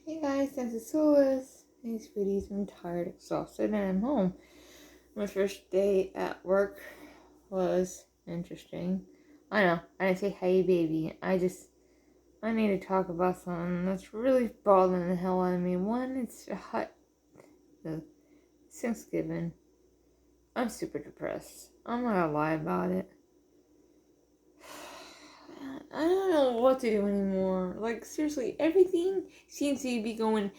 Hey guys, DancingSouless. Thanks, sweeties. I'm tired, exhausted, and I'm home. My first day at work was interesting. I know, I didn't say hey baby. I need to talk about something that's really bothering the hell out of me. One, it's Thanksgiving. I'm super depressed. I'm not gonna lie about it. I don't know what to do anymore. Like, seriously, everything seems to be going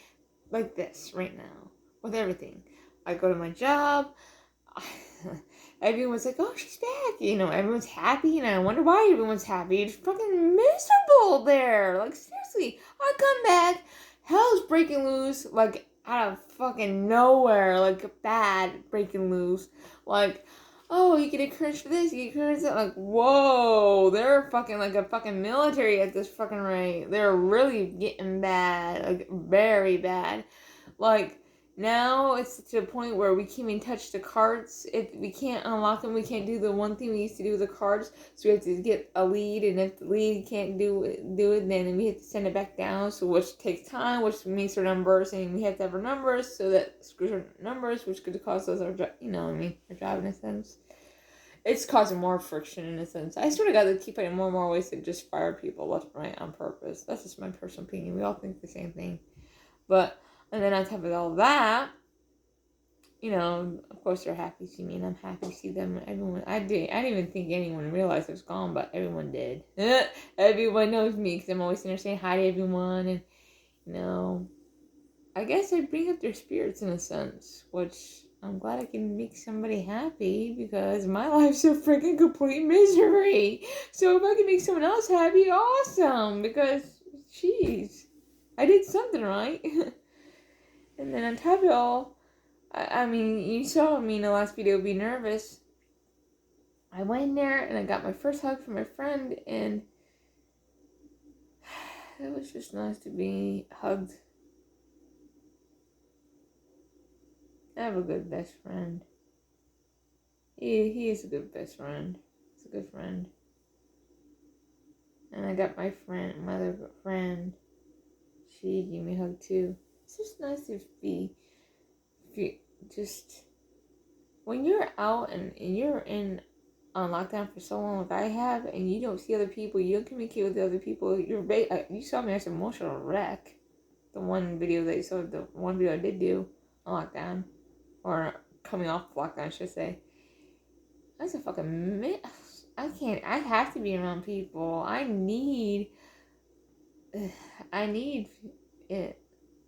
like this right now with everything. I go to my job. Everyone's like, oh, she's back. Everyone's happy, and I wonder why everyone's happy. It's fucking miserable there. Like, seriously, I come back, hell's breaking loose, like, out of fucking nowhere, like, bad breaking loose. Like, oh, you get encouraged for this, you get encouraged for that. Like, whoa, they're fucking like a fucking military at this fucking rate. They're really getting bad, like, very bad. Like, now it's to the point where we can't even touch the cards. If we can't unlock them, we can't do the one thing we used to do with the cards. So we have to get a lead, and if the lead can't do it, then we have to send it back down. So which takes time, which makes our numbers, and we have to have our numbers, so that screws our numbers, which could cause us our job in a sense. It's causing more friction in a sense. I sort of got to keep finding more and more ways to just fire people left and right on purpose. That's just my personal opinion. We all think the same thing, but. And then on top of all that, of course they're happy to see me, and I'm happy to see them. Everyone, I didn't even think anyone realized I was gone, but everyone did. Everyone knows me because I'm always there saying hi to everyone, and I guess I bring up their spirits in a sense, which I'm glad I can make somebody happy because my life's a freaking complete misery. So if I can make someone else happy, awesome, because jeez, I did something right. And then on top of it all, I mean, you saw me in the last video be nervous. I went in there and I got my first hug from my friend, and it was just nice to be hugged. I have a good best friend. He is a good best friend. He's a good friend. And I got my other friend. She gave me a hug too. It's just nice to be just when you're out and you're in on lockdown for so long like I have, and you don't see other people, you don't communicate with the other people, you saw me as an emotional wreck. The one video that you saw, the one video I did do on lockdown, or coming off lockdown, I should say. That's a fucking I have to be around people. I need it.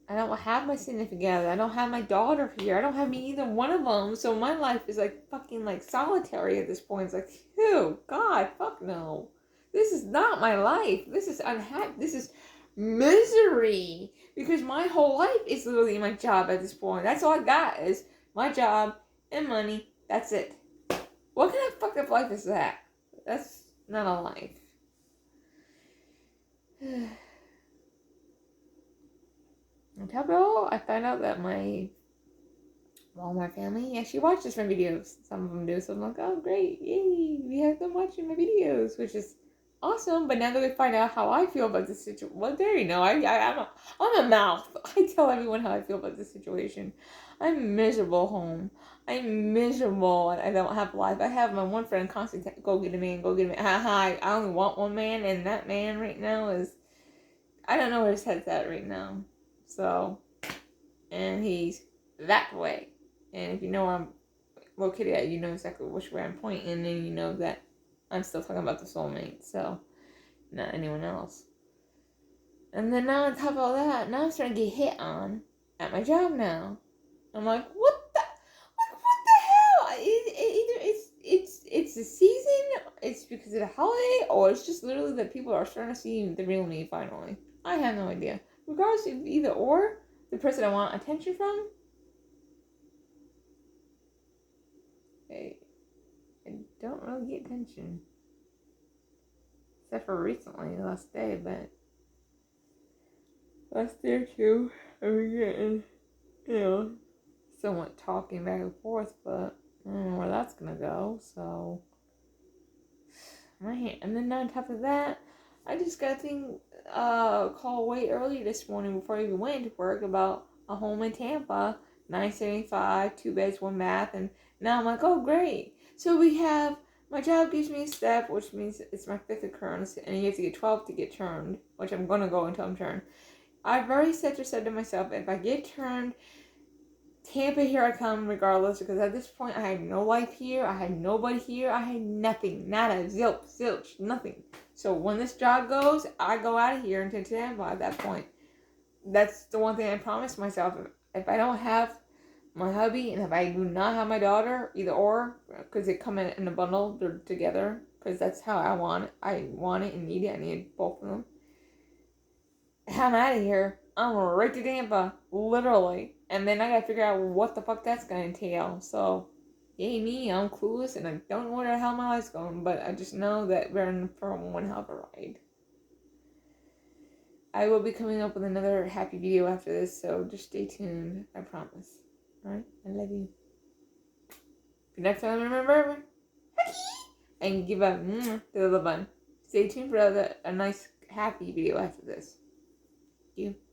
I don't have my significant other. I don't have my daughter here. I don't have either one of them. So my life is like fucking like solitary at this point. It's like, ew, God, fuck no. This is not my life. This is unhappy. This is misery. Because my whole life is literally my job at this point. That's all I got is my job and money. That's it. What kind of fucked up life is that? That's not a life. On top of it all, I found out that my Walmart family actually watches my videos. Some of them do, so I'm like, oh great, yay, we have them watching my videos, which is awesome. But now that they find out how I feel about this situation, well, there you know, I'm a mouth. I tell everyone how I feel about this situation. I'm miserable home. I'm miserable, and I don't have a life. I have my one friend constantly go get a man, go get a man. I only want one man, and that man right now is, I don't know where his head's at right now. So, and he's that way. And if you know where I'm located at, you know exactly which way I'm pointing, and you know that I'm still talking about the soulmate, so not anyone else. And then now on top of all that, now I'm starting to get hit on at my job now. I'm like, what the hell? Either it's the season, it's because of the holiday, or it's just literally that people are starting to see the real me finally. I have no idea. Regardless of either or, the person I want attention from, I don't really get attention. Except for recently, the last day, but last day or two, I was getting, somewhat talking back and forth, but I don't know where that's gonna go, so. And then on top of that, I just gotta think, a call way early this morning before I even went to work about a home in Tampa, $975, 2 beds, 1 bath, and now I'm like, oh great. So we have, my job gives me a step, which means it's my 5th occurrence, and you have to get 12 to get turned, which I'm gonna go until I'm turned. I've already said to myself, if I get turned, Tampa, here I come regardless, because at this point I had no life here, I had nobody here, I had nothing, nada, zilch, nothing. So when this job goes, I go out of here into Tampa at that point. That's the one thing I promised myself. If I don't have my hubby, and if I do not have my daughter, either or, because they come in a bundle, they're together, because that's how I want it. I want it and need it, I need both of them. I'm out of here. I'm right to Tampa, literally. And then I gotta figure out what the fuck that's gonna entail. So, yay me, I'm clueless and I don't know where the hell my life's going, but I just know that we're in for one hell of a ride. I will be coming up with another happy video after this, so just stay tuned, I promise. Alright, I love you. Good night, family, remember, and give a to the little bun. Stay tuned for a nice happy video after this. Thank you.